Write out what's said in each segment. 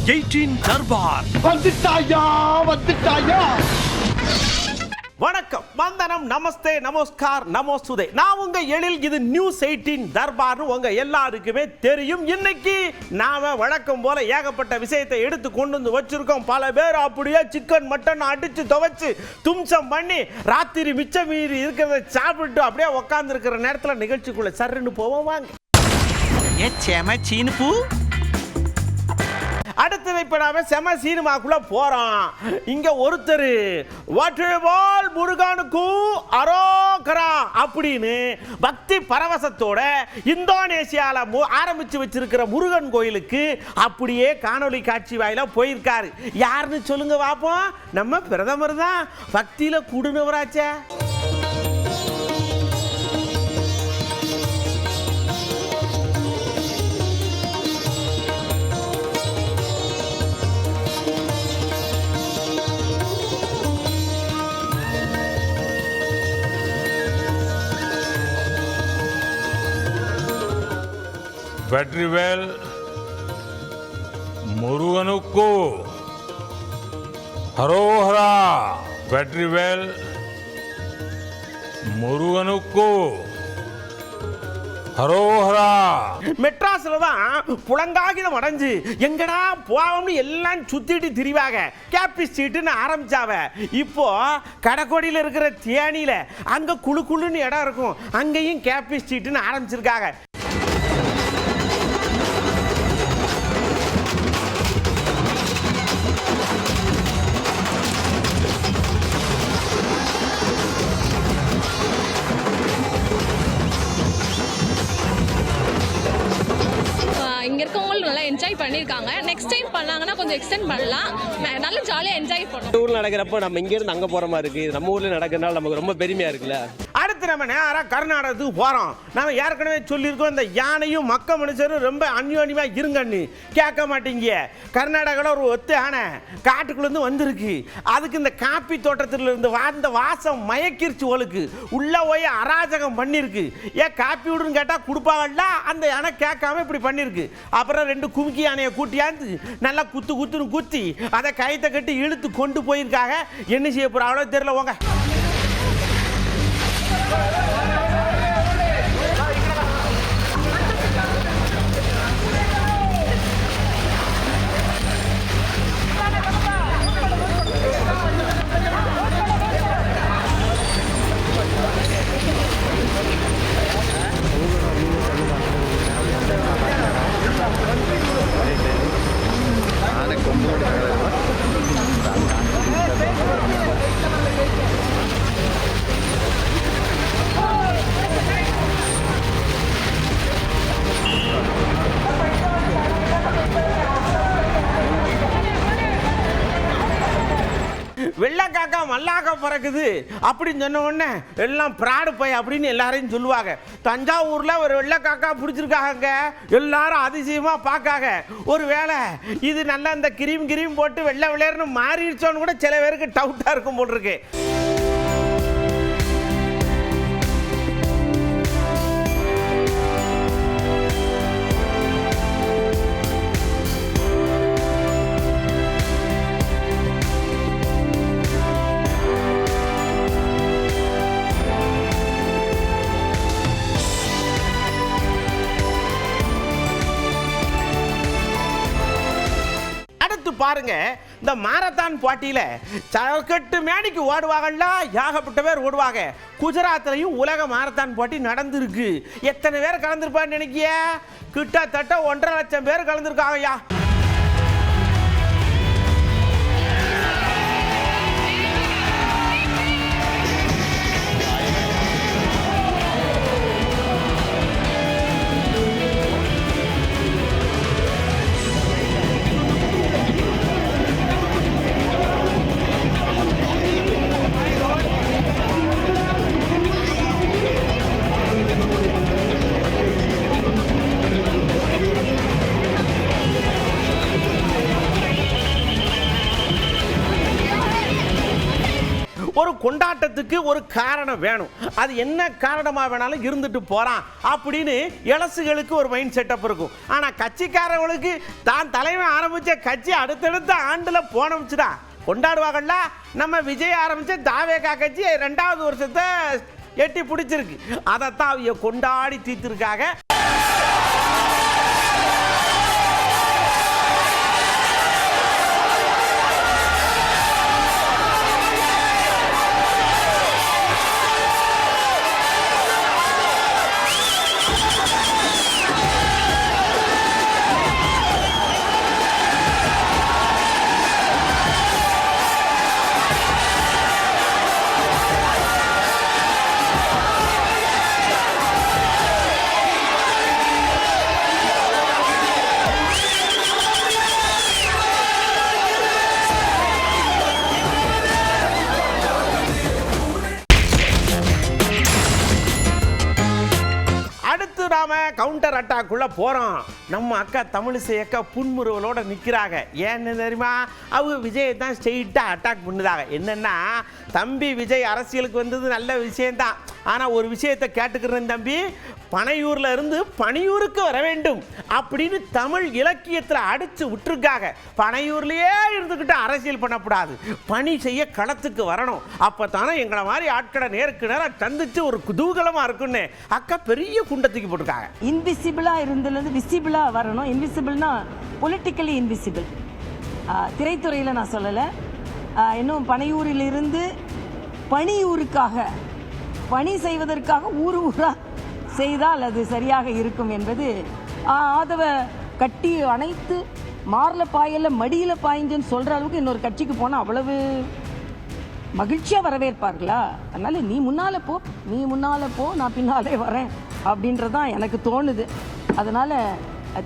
18 தர்பார் வந்துட்டாயா. வணக்கம், வந்தனம், நமஸ்தே, நமஸ்கார், நமோஸ்துதே. நான் உங்க எழில். இது நியூஸ் 18 தர்பார் உங்க எல்லாருக்குமே தெரியும். இன்னைக்கு நாம வழக்கம் போல ஏகப்பட்ட விஷயத்தை எடுத்து கொண்டு வந்து வச்சிருக்கோம். பல பேர் அப்படியே சிக்கன் மட்டன் அடிச்சு துவைச்சு தும்சம் பண்ணி ராத்திரி மிச்சம் மீறி இருக்கிறத சாப்பிட்டு அப்படியே உட்கார்ந்து இருக்கிற நேரத்தில் நிகழ்ச்சிக்குள்ள சர்ன்னு போவோம் வாங்க. சீனுப்பு அடுத்தது இப்ப நாம செம சினிமாக்குள்ள போறோம். இங்க ஒருத்தர் வாட்டர்பால் முருகனுக்கு அரோகரா அப்படின்னு பக்தி பரவசத்தோட இந்தோனேசியால ஆரம்பிச்சு வச்சிருக்கிற முருகன் கோயிலுக்கு அப்படியே காணொளி காட்சி வாயில போயிருக்காரு. யாருன்னு சொல்லுங்க பாப்போம். நம்ம பிரதமர் தான். பக்தியில கூடுனவராச்சே. வெற்றிவேல் முருகனுக்கு ஹரோஹரா. வெற்றிவேல் முருகனுக்கு ஹரோஹரா. மெட்ராஸ்ல தான் புலங்காகிதம் அடைஞ்சு எங்கடா போவோம்னு எல்லாம் சுத்திட்டு திரிவாங்க. கேபி ஸ்ட்ரீட்னு ஆரம்பிச்சாவ. இப்போ கடக்கோடியில் இருக்கிற தேனியில அங்க குழு குழுன்னு இடம் இருக்கும். அங்கேயும் கேபி ஸ்ட்ரீட்னு ஆரம்பிச்சிருக்காங்க. இங்கே இருக்கவங்களும் நல்லா என்ஜாய் பண்ணியிருக்காங்க. நெக்ஸ்ட் டைம் பண்ணாங்கன்னா கொஞ்சம் எக்ஸ்டெண்ட் பண்ணலாம். நல்லா ஜாலியாக என்ஜாய் பண்ணலாம். ஊரில் நடக்கிறப்போ நம்ம இங்கேருந்து அங்கே போகிற மாதிரி இருக்குது. நம்ம ஊரில் நடக்கிறனால நமக்கு ரொம்ப பெருமையாக இருக்குல்ல. அடுத்து நம்ம நேராக கர்நாடகத்துக்கு போகிறோம். நம்ம ஏற்கனவே சொல்லியிருக்கோம், இந்த யானையும் மக்க மனுஷரும் ரொம்ப அந்யோன்யமாக இருங்கன்னு. கேட்க மாட்டீங்க. கர்நாடகாவில் ஒரு ஒத்து யானை காட்டுக்குள்ளேருந்து வந்திருக்கு. அதுக்கு இந்த காப்பி தோட்டத்தில் இருந்து வாழ்ந்த வாசம் மயக்கிருச்சு. ஒழுக்கு உள்ளே போய் அராஜகம் பண்ணியிருக்கு. ஏன் காப்பி விடுன்னு கேட்டால் கொடுப்பாங்கல்ல. அந்த யானை கேட்காம இப்படி பண்ணியிருக்கு. அப்புறம் 2 கும்கி யானையை கூட்டியாந்து நல்லா குத்துன்னு குத்தி அதை கயித்தை கட்டி இழுத்து கொண்டு போயிருக்காங்க. என்ன செய்ய போகிற அவ்வளோ தெரியல. போங்க. வெள்ளக்காக்கா மல்லாக்கா பறக்குது அப்படின்னு சொன்ன உடனே எல்லாம் பிராடு பை அப்படின்னு எல்லாரையும் சொல்லுவாங்க. தஞ்சாவூர்ல ஒரு வெள்ளக்காக்கா பிடிச்சிருக்காங்க. எல்லாரும் அதிசயமா பார்க்காங்க. ஒரு வேளை இது நல்லா இந்த கிரீம் போட்டு வெள்ளை விளையாடுன்னு மாறிடுச்சோன்னு கூட சில பேருக்கு டவுட்டா இருக்கும் போல் இருக்கு. பாருங்க, இந்த மாரத்தான் போட்டியில சர்க்கட்டு மேனிக்கு ஓடுவாங்கல்ல, ஏகப்பட்ட பேர் ஓடுவாங்க. குஜராத்லையும் உலக மாரத்தான் போட்டி நடந்திருக்கு. எத்தனை பேர் கலந்துருப்பான்னு நினைக்கிய? கிட்டத்தட்ட 1.5 லட்சம் பேர் கலந்துருக்காங்கய்யா. ஒரு கொண்டாட்டத்துக்கு ஒரு காரணம் வேணும். அது என்ன காரணமாக வேணாலும் இருந்துட்டு போகிறான் அப்படின்னு இளசுகளுக்கு ஒரு மைண்ட் செட்டப் இருக்கும். ஆனால் கட்சிக்காரர்களுக்கு தான் தலைமை ஆரம்பித்த கட்சி அடுத்தடுத்த ஆண்டில் போனமிச்சுடா கொண்டாடுவாங்கல்ல. நம்ம விஜய் ஆரம்பித்த தாவேகா கட்சி 2வது வருஷத்தை எட்டி பிடிச்சிருக்கு. அதைத்தான் அவங்க கொண்டாடி தீர்த்திருக்காங்க. நாம கவுண்டர் அட்டாக்குள்ள போறோம். நம்ம அக்கா தமிழிசை அக்கா புன்முறுவலோட நிக்கிறாங்க. ஏன்னு தெரியுமா? அவங்க விஜயை தான் ஸ்ட்ரெயிட்டா அட்டாக் பண்ணுதாங்க. என்னன்னா, தம்பி விஜய் அரசியலுக்கு வந்தது நல்ல விஷயம்தான். ஆனால் ஒரு விஷயத்தை கேட்டுக்கிறேன் தம்பி, பனையூர்ல இருந்து பனியூருக்கு வர வேண்டும் அப்படின்னு தமிழ் இலக்கியத்தில் அடிச்சு விட்டுருக்காங்க. பனையூர்லயே இருந்துக்கிட்டு அரசியல் பண்ணக்கூடாது, பணி செய்ய களத்துக்கு வரணும். அப்போ தானே எங்களை மாதிரி ஆட்களை நேருக்கு நேரம் சந்திச்சு ஒரு குதூகலமாக இருக்குன்னு அக்கா பெரிய குண்டத்துக்கு போட்டிருக்காங்க. இன்விசிபிளாக இருந்ததுலேருந்து விசிபிளாக வரணும். இன்விசிபிள்னா பொலிட்டிக்கலி இன்விசிபிள். திரைத்துறையில் நான் சொல்லலை. இன்னும் பனையூரிலிருந்து பனியூருக்காக பணி செய்வதற்காக ஊராக செய்தால் அது சரியாக இருக்கும் என்பது. ஆதவ கட்டி அனைத்து மாரில் பாயல மடியில் பாய்ஞ்சுன்னு சொல்கிற அளவுக்கு இன்னொரு கட்சிக்கு போனால் அவ்வளவு மகிழ்ச்சியாக வரவேற்பார்களா? அதனால் நீ முன்னால் போ, நான் பின்னாலே வரேன் அப்படின்றதான் எனக்கு தோணுது. அதனால்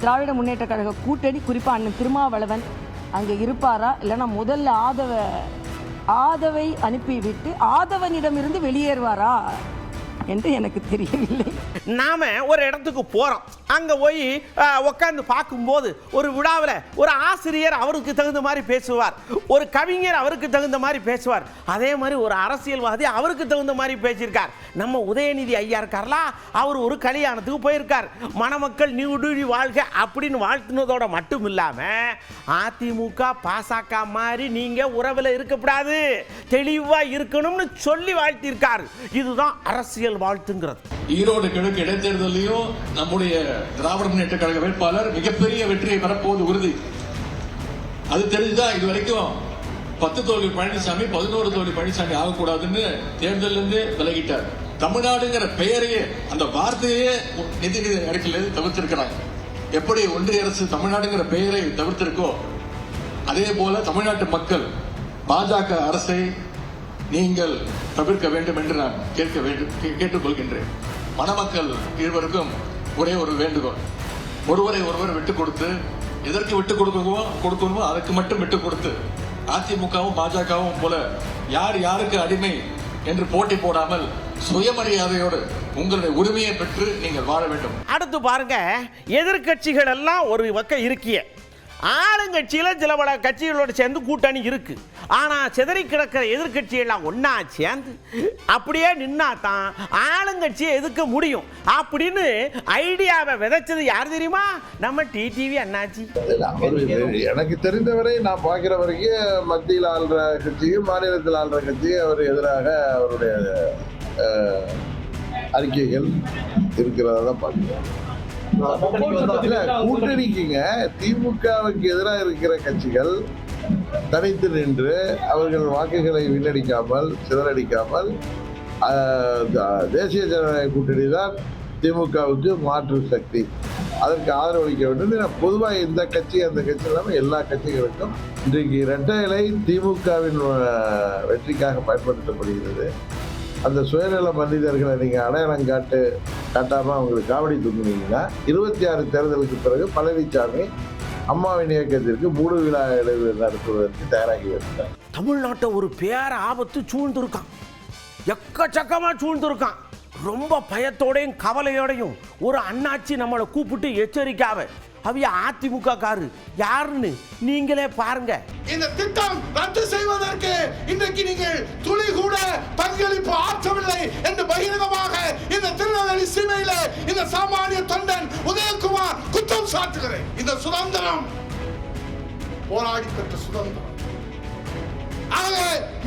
திராவிட முன்னேற்ற கழக கூட்டணி, குறிப்பாக அண்ணன் திருமாவளவன் அங்கே இருப்பாரா, இல்லைன்னா முதல்ல ஆதவை அனுப்பிவிட்டு ஆதவனிடமிருந்து வெளியேறுவாரா என்று எனக்கு தெரியவில்லை. நாம ஒரு இடத்துக்கு போறோம். அங்க போய் உட்காந்து பார்க்கும்போது ஒரு விழாவில் ஒரு ஆசிரியர் அவருக்கு தகுந்த மாதிரி பேசுவார், ஒரு கவிஞர் அவருக்கு தகுந்த மாதிரி பேசுவார், அதே மாதிரி ஒரு அரசியல்வாதி அவருக்கு தகுந்த மாதிரி பேசியிருக்கார். நம்ம உதயநிதி ஐயா இருக்கார்லா, அவர் ஒரு கல்யாணத்துக்கு போயிருக்கார். மணமக்கள் நீடுழி வாழ்க அப்படின்னு வாழ்த்துனதோட மட்டும் இல்லாம அதிமுக பாசக மாதிரி நீங்க உறவில் இருக்கக்கூடாது, தெளிவா இருக்கணும்னு சொல்லி வாழ்த்திருக்கார். இதுதான் அரசியல் வாழ்த்துங்கிறது. ஈரோடு கிழக்கு இடைத்தேர்தலையும் நம்முடைய திராவிட முன்னேற்ற கழக வேட்பாளர் மிகப்பெரிய வெற்றியை பெறப்போவது உறுதி. அது தெரிஞ்சுதான் இது வரைக்கும் 10 தோல்வி பழனிசாமி 11 தோல்வி பழனிசாமி ஆகக்கூடாதுன்னு தேர்தலிருந்து விலகிட்டார். தமிழ்நாடுங்கிற பெயரையே, அந்த வார்த்தையே நிதி அறிக்கையில் தவிர்த்திருக்கிறாங்க. எப்படி ஒன்றிய அரசு தமிழ்நாடுங்கிற பெயரை தவிர்த்திருக்கோ, அதே போல தமிழ்நாட்டு மக்கள் பாஜக அரசை நீங்கள் தவிர்க்க வேண்டும் என்று நான் கேட்டுக்கொள்கின்றேன். மணமக்கள் இருவருக்கும் ஒரே ஒரு வேண்டுகோள், ஒருவரை ஒருவர் விட்டுக் கொடுத்து, எதற்கு விட்டுக் கொடுக்கணுமோ அதற்கு மட்டும் விட்டுக் கொடுத்து, அதிமுகவும் பாஜகவும் போல யார் யாருக்கு அடிமை என்று போட்டி போடாமல் சுயமரியாதையோடு உங்களுடைய உரிமையை பெற்று நீங்கள் வாழ வேண்டும். அடுத்து பாருங்க, எதிர்கட்சிகள் எல்லாம் ஒரு பக்கம் இருக்கிய, ஆளுங்கட்சியில் சில பல கட்சிகளோடு சேர்ந்து கூட்டணி இருக்கு. ஆனால் சிதறி கிடக்கிற எதிர்கட்சியெல்லாம் ஒன்னா சேர்ந்து அப்படியே நின்னா தான் ஆளுங்கட்சியை எதிர்க்க முடியும் அப்படின்னு ஐடியாவை விதைச்சது யார் தெரியுமா? நம்ம டிடிவி அண்ணாச்சி. எனக்கு தெரிந்தவரை நான் பார்க்கிற வரைக்கும் மத்தியில் ஆள்ற கட்சியும் மாநிலத்தில் ஆள்ற கட்சியும் அவர் எதிராக அவருடைய அறிக்கைகள் இருக்கிறதா தான் பார்க்கிறேன். கூட்டணிக்குங்க திமுகவுக்கு எதிராக இருக்கிற கட்சிகள் தனித்து நின்று அவர்கள் வாக்குகளை வீணடிக்காமல் சிதறடிக்காமல் தேசிய ஜனநாயக கூட்டணி தான் திமுகவுக்கு மாற்று சக்தி, அதற்கு ஆதரவளிக்க வேண்டும். பொதுவாக இந்த கட்சி அந்த கட்சி இல்லாமல் எல்லா கட்சிகளுக்கும் இன்றைக்கு இரட்டை இலை திமுகவின் வெற்றிக்காக பயன்படுத்தப்படுகிறது. அந்த சுயநல மனிதர்களை நீங்கள் அடையாளம் காட்டாமல் அவங்களுக்கு காவடி தூக்குனீங்கன்னா 26 தேர்தலுக்கு பிறகு பழனிசாமி அம்மாவின் இயக்கத்திற்கு 3 விழா நடத்துவதற்கு தயாராகி வருகிறார். தமிழ்நாட்டை ஒரு பேர ஆபத்து சூழ்ந்திருக்கான், எக்கச்சக்கமாக சூழ்ந்திருக்கான். ரொம்ப பயத்தோடையும் கவலையோடையும் ஒரு அண்ணாச்சி நம்மளை கூப்பிட்டு எச்சரிக்காம அவைய அதிமுக காரு யாருன்னு நீங்களே பாருங்க. இந்த திட்டம் ரத்து செய்வதற்கு இன்றைக்கு நீங்கள் துளி கூட பங்களிப்பு ஆற்றவில்லை என்று பகிரங்கமாக இந்த திருநெல்வேலி சீமையில இந்த சாமானிய தொண்டன் உதயகுமார் குற்றம் சாட்டுகிறேன். இந்த சுதந்திரம் போராடி பெற்ற சுதந்திரம். ஆக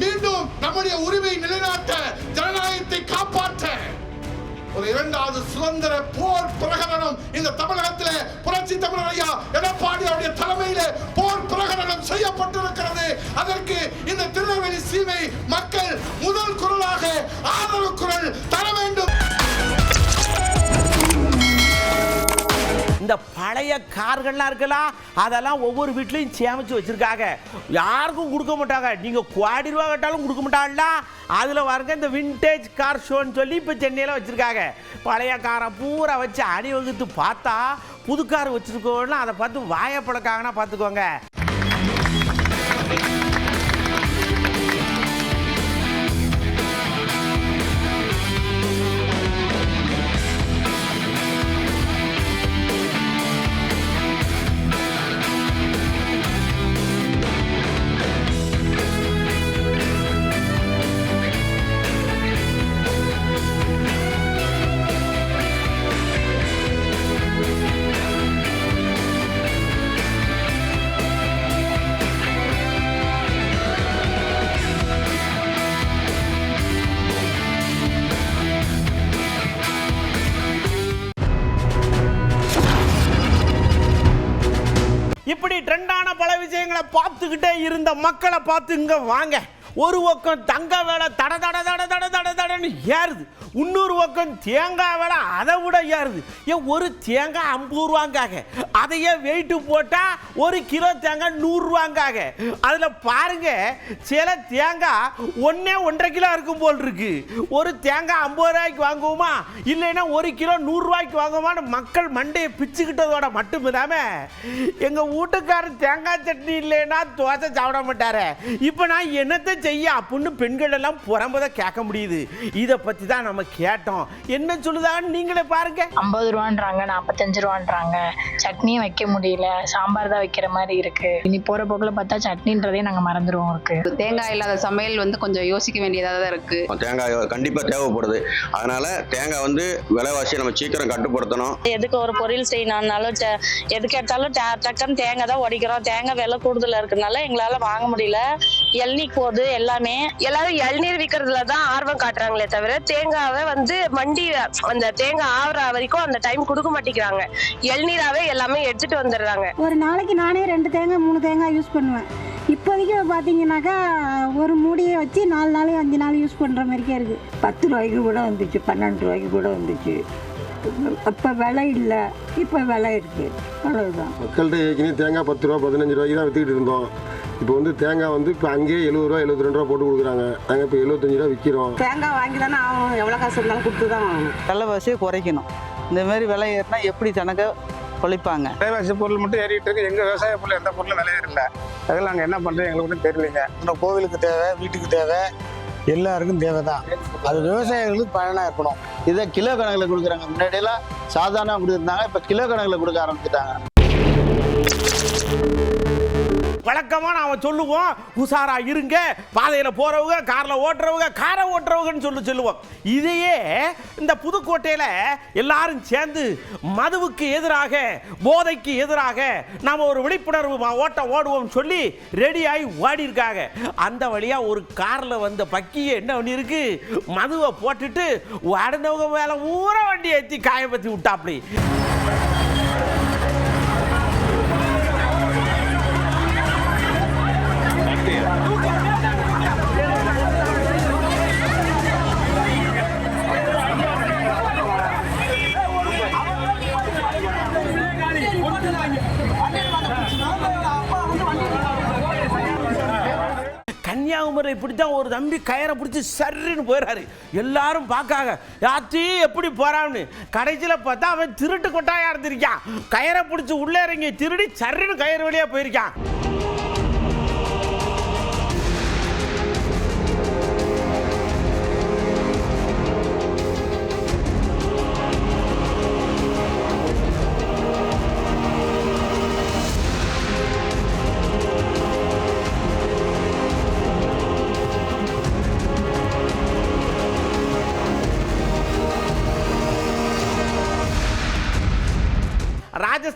மீண்டும் நம்முடைய உரிமை நிலைநாட்ட, ஜனநாயகத்தை காப்பாற்ற ஒரு இரண்டாவது சுதந்திர போர் பிரகடனம் இந்த தமிழகத்திலே புரட்சி தமிழர் ஐயா எடப்பாடி அவருடைய தலைமையிலே போர் பிரகடனம் செய்யப்பட்டிருக்கிறது. அதற்கு இந்த திருநெல்வேலி சீமை மக்கள் முதல் குரலாக ஆதரவு குரல் தர வேண்டும். இந்த பழைய கார்கள்லாம் இருக்கலாம், அதெல்லாம் ஒவ்வொரு வீட்லையும் சேமிச்சு வச்சிருக்காங்க. யாருக்கும் கொடுக்க மாட்டாங்க. நீங்கள் கோடி ரூபா கேட்டாலும் கொடுக்க மாட்டாங்களா? அதில் பாருங்க இந்த விண்டேஜ் கார் ஷோன்னு சொல்லி இப்போ சென்னையில் வச்சுருக்காங்க. பழைய காரை பூரா வச்சு அணிவகுத்து பார்த்தா புது கார் வச்சுருக்கோன்னா அதை பார்த்து வாயப்பழக்காங்கன்னா பார்த்துக்கோங்க. இப்படி ட்ரெண்டான பல விஷயங்களை பார்த்துக்கிட்டே இருந்த மக்களை பார்த்து இங்க வாங்க. ஒரு பக்கம் தங்க வேலை தட தட தட தட தட தடன்னு ஏறுது, இன்னொரு பக்கம் தேங்காய் வேலை அதை விட ஏறுது. ஏன் ஒரு தேங்காய் 50 ரூபாங்காக, அதையே வெயிட்டு போட்டால் ஒரு கிலோ தேங்காய் 100 ரூபாங்காக. அதில் பாருங்க, சில தேங்காய் 1.5 கிலோ இருக்கும் போல் இருக்கு. ஒரு தேங்காய் 50 ரூபாய்க்கு வாங்குவோமா, இல்லைன்னா ஒரு கிலோ 100 ரூபாய்க்கு வாங்குவோமான்னு மக்கள் மண்டையை பிச்சுக்கிட்டதோட மட்டும் இல்லாமல் எங்கள் வீட்டுக்காரர் தேங்காய் சட்னி இல்லைன்னா தோசை சாப்பிட மாட்டாரு. இப்போ நான் என்னத்தை செய்ய அப்படின்னு பெண்கள் எல்லாம் புறம்பதை கேட்க முடியுது. இதை பற்றி தான் நம்ம கேட்டோம். என்ன சொல்லுதான்னு நீங்களே பாருங்க. 50 ரூபான்றாங்க, 45 ரூபான்றாங்க. சட்னியும் வைக்க முடியல, சாம்பார் தான் வைக்கிற மாதிரி இருக்கு. இனி போற போக்குல பார்த்தா சட்னின்றதே நாங்க மறந்துடுவோம் இருக்கு. தேங்காய் இல்லாத சமையல் கொஞ்சம் யோசிக்க வேண்டியதாக தான் இருக்கு. தேங்காய் கண்டிப்பா தேவைப்படுது. அதனால தேங்காய் விலைவாசியை நம்ம சீக்கிரம் கட்டுப்படுத்தணும். எதுக்கு ஒரு பொரியல் செய்யணும்னாலும் எதுக்கு எடுத்தாலும் டக்குன்னு தேங்காய் தான் உடைக்கிறோம். தேங்காய் விலை கூடுதலா இருக்கனால எங்களால வாங்க முடியல. எள்நீர் போகுது. எல்லாரும் இளநீர் விற்கிறதுல தான் ஆர்வம் காட்டுறாங்களே தவிர தேங்காவை மண்டி அந்த தேங்காய் ஆவற வரைக்கும் அந்த டைம் கொடுக்க மாட்டேங்கிறாங்க. இளநீராவே எல்லாமே எடுத்துட்டு வந்துடுறாங்க. ஒரு நாளைக்கு நானே 2 தேங்காய் 3 தேங்காய் யூஸ் பண்ணுவேன். இப்போதைக்கு பார்த்தீங்கன்னாக்கா ஒரு மூடியை வச்சு 4 நாள் 5 நாள் யூஸ் பண்ணுற மாதிரிக்கே இருக்குது. 10 ரூபாய்க்கு கூட வந்துச்சு, 12 ரூபாய்க்கு கூட வந்துச்சு. அப்போ விலை இல்லை, இப்போ விலை இருக்குது. அவ்வளோதான். மக்கள்கிட்ட ஏற்கனவே தேங்காய் 10 ரூபா 15 ரூபாய்க்கு தான் விற்றுக்கிட்டு இருந்தோம். இப்போ தேங்காய் இப்போ அங்கேயே 70 ரூபா 72 ரூபா போட்டு கொடுக்குறாங்க. நாங்கள் இப்போ 75 ரூபா விற்கிறோம். தேங்காய் வாங்கி தானே ஆகணும், எவ்வளோ காசு இருந்தாலும் கொடுத்து தான் ஆகணும். விலைவாசியை குறைக்கணும். இந்த மாதிரி விலை ஏறினா எப்படி ஜனங்க பொழைப்பாங்க? விலைவாசி பொருள் மட்டும் ஏறிட்டு இருக்கு. எங்கள் விவசாய பொருள் எந்த பொருளும் விலை ஏறல. அதில் நாங்கள் என்ன பண்ணுறோம் எங்களுக்கு ஒன்றும் தெரியலைங்க. இன்னும் கோவிலுக்கு தேவை, வீட்டுக்கு தேவை, எல்லாருக்கும் தேவை தான். அது விவசாயிகளுக்கு பயனாக இருக்கணும். இதை கிலோ கணக்கில் கொடுக்குறாங்க. முன்னாடியெல்லாம் சாதாரண கொடுத்துருந்தாங்க, இப்போ கிலோ கணக்கில் கொடுக்க ஆரம்பிச்சுட்டாங்க. வழக்கமாக நாம் சொல்லுவோம், உஷாரா இருங்க, பாதையில் போகிறவங்க, காரில் ஓட்டுறவங்க, காரை ஓட்டுறவங்கன்னு சொல்லுவோம். இதையே இந்த புதுக்கோட்டையில் எல்லாரும் சேர்ந்து மதுவுக்கு எதிராக, போதைக்கு எதிராக நாம் ஒரு விழிப்புணர்வு ஓட்டம் ஓடுவோம் சொல்லி ரெடியாகி ஓடி இருக்காங்க. அந்த வழியாக ஒரு காரில் வந்த பக்கியை என்ன பண்ணியிருக்கு, மதுவை போட்டுட்டு உடனவங்க மேலே ஊற வண்டி ஏற்றி காயப்பற்றி விட்டாப்படி. கன்னியாகுமரியில் இப்படித்தான் ஒரு தம்பி கயிறை பிடிச்சி சர்ன்னு போயிடாரு. எல்லாரும் பார்க்காங்க, யாத்தி எப்படி போறான்னு. கடைசியில் பார்த்தா அவன் திருட்டு கொட்டாயா இருந்திருக்கான். கயிறை பிடிச்சி உள்ளே இறங்கி திருடி சர்ன்னு கயிறு வழியா போயிருக்கான்.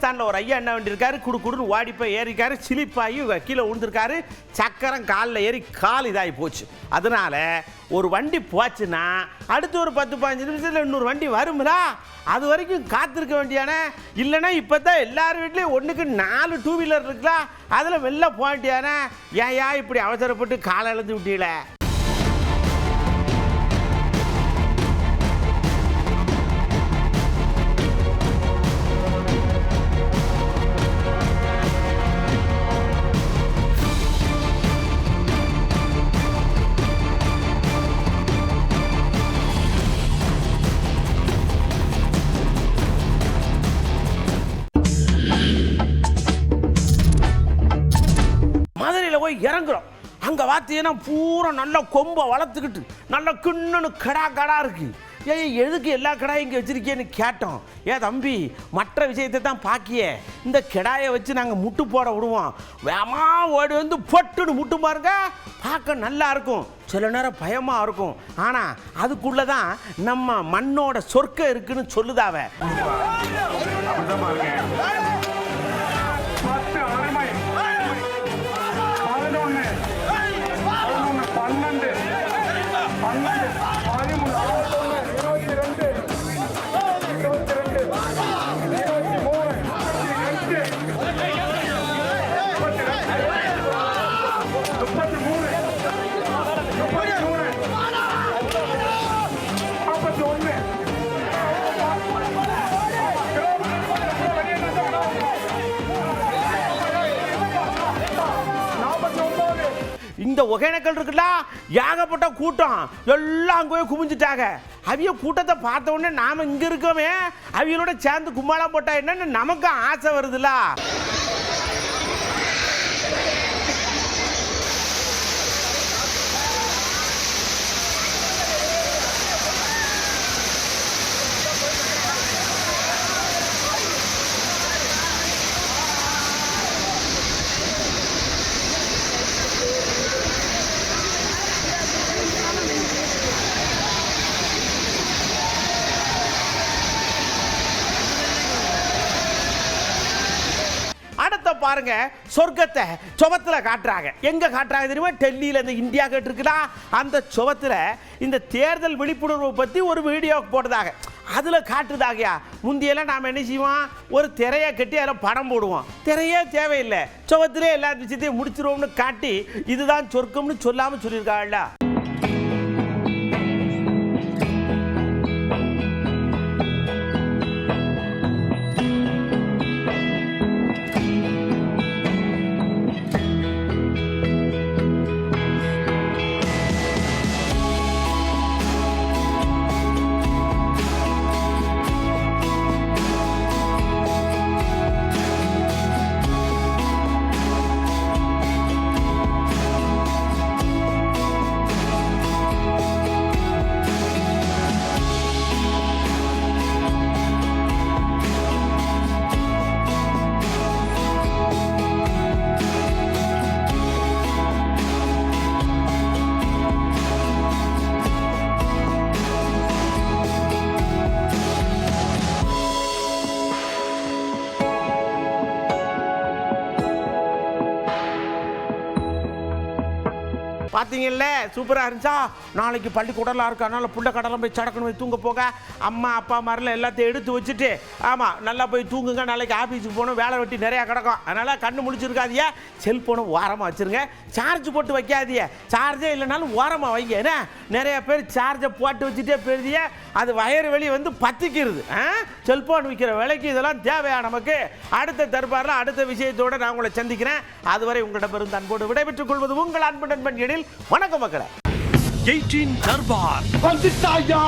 ராஜஸ்தானில் ஒரு ஐயா என்ன பண்ணியிருக்காரு, குடுன்னு ஓடிப்போய் ஏறிக்காரு, சிலிப்பாகி கீழே விழுந்திருக்காரு, சக்கரம் காலில் ஏறி கால் இதாகி போச்சு. அதனால ஒரு வண்டி போச்சுன்னா அடுத்து ஒரு 10-15 நிமிஷத்தில் இன்னொரு வண்டி வருங்களா, அது வரைக்கும் காத்திருக்க வேண்டியான. இல்லைன்னா இப்போ தான் எல்லார் வீட்லேயும் 1க்கு 4 டூ வீலர் இருக்குல்ல, அதில் வெளில போக வேண்டியான. ஏயா இப்படி அவசரப்பட்டு காலை இழந்து விட்டீங்களே. மதுரையில் போய் இறங்குறோம். அங்கே பார்த்தீங்கன்னா பூரா நல்லா கொம்பை வளர்த்துக்கிட்டு நல்லா கிண்ணனு கடா இருக்கு. எதுக்கு எல்லா கடாயும் இங்கே வச்சிருக்கேன்னு கேட்டோம். தம்பி மற்ற விஷயத்தை தான் பாக்கியே, இந்த கிடாயை வச்சு நாங்கள் முட்டு போட விடுவோம், வேமா ஓடி வந்து பொட்டுன்னு முட்டு பாருங்க, பார்க்க நல்லா இருக்கும், சில நேரம் பயமாக இருக்கும், ஆனால் அதுக்குள்ளே தான் நம்ம மண்ணோட சொர்க்கம் இருக்குன்னு சொல்லுதாவ. இந்த ஒகேனக்கல் இருக்குல்ல, ஏகப்பட்ட கூட்டம், எல்லாம் அங்கே போய் குமிஞ்சிட்டாங்க. அவிய கூட்டத்தை பார்த்த உடனே நாம இங்க இருக்கோமே, அவியலோட சேர்ந்து கும்மாளம் போட்டா என்னன்னு நமக்கு ஆசை வருதுல்ல. பாருங்க, சொர்க்கத்தை சுவத்துல காட்டுறாங்க. எங்க காட்டுறாங்க தெரியுமா? டெல்லியில இந்த இந்தியா கேட் இருக்குதா, அந்த சுவத்துல இந்த தேர்தல் விழிப்புணர்வு பத்தி ஒரு வீடியோ போடுறதாக, அதுல காட்டுதாகயா. முந்தியெல்லாம் நாம என்ன செய்வோம், ஒரு திரையை கட்டி அதில் படம் போடுவோம், திரையே தேவையில்லை, சுவத்திலே எல்லா விஷயத்தையும் முடிச்சிருவோம்னு காட்டி இதுதான் சொர்க்கம்னு சொல்லாம சொல்லியிருக்காங்கல்ல. பார்த்தீங்கல்ல, சூப்பராக இருந்துச்சா? நாளைக்கு பள்ளிக்கூடலாம் இருக்கு, அதனால் புள்ள கடலாம் போய் சடக்குன்னு போய் தூங்க போக, அம்மா அப்பா மாதிரிலாம் எல்லாத்தையும் எடுத்து வச்சுட்டு, ஆமாம் நல்லா போய் தூங்குங்க, நாளைக்கு ஆஃபீஸுக்கு போகணும், வேலை வெட்டி நிறையா கிடக்கும், அதனால் கண்ணு முடிச்சிருக்காதிய, செல்ஃபோனை ஓரமாக வச்சுருங்க, சார்ஜ் போட்டு வைக்காதிய, சார்ஜே இல்லைனாலும் ஓரமாக வைங்க. ஏன்னா நிறைய பேர் சார்ஜை போட்டு வச்சுட்டே போயிருதிய, அது வயறு வெளியே வந்து பற்றிக்கிறது. செல்ஃபோன் விற்கிற விலைக்கு இதெல்லாம் தேவையா நமக்கு? அடுத்த தர்பாரில் அடுத்த விஷயத்தோடு நான் உங்களை சந்திக்கிறேன். அதுவரை உங்களிடமிருந்து அன்போடு விடைபெற்றுக் கொள்வது உங்கள் அன்பு நண்பன் எழில். வணக்கம் மக்களே. 18 தர்பார் வந்துட்டாயா.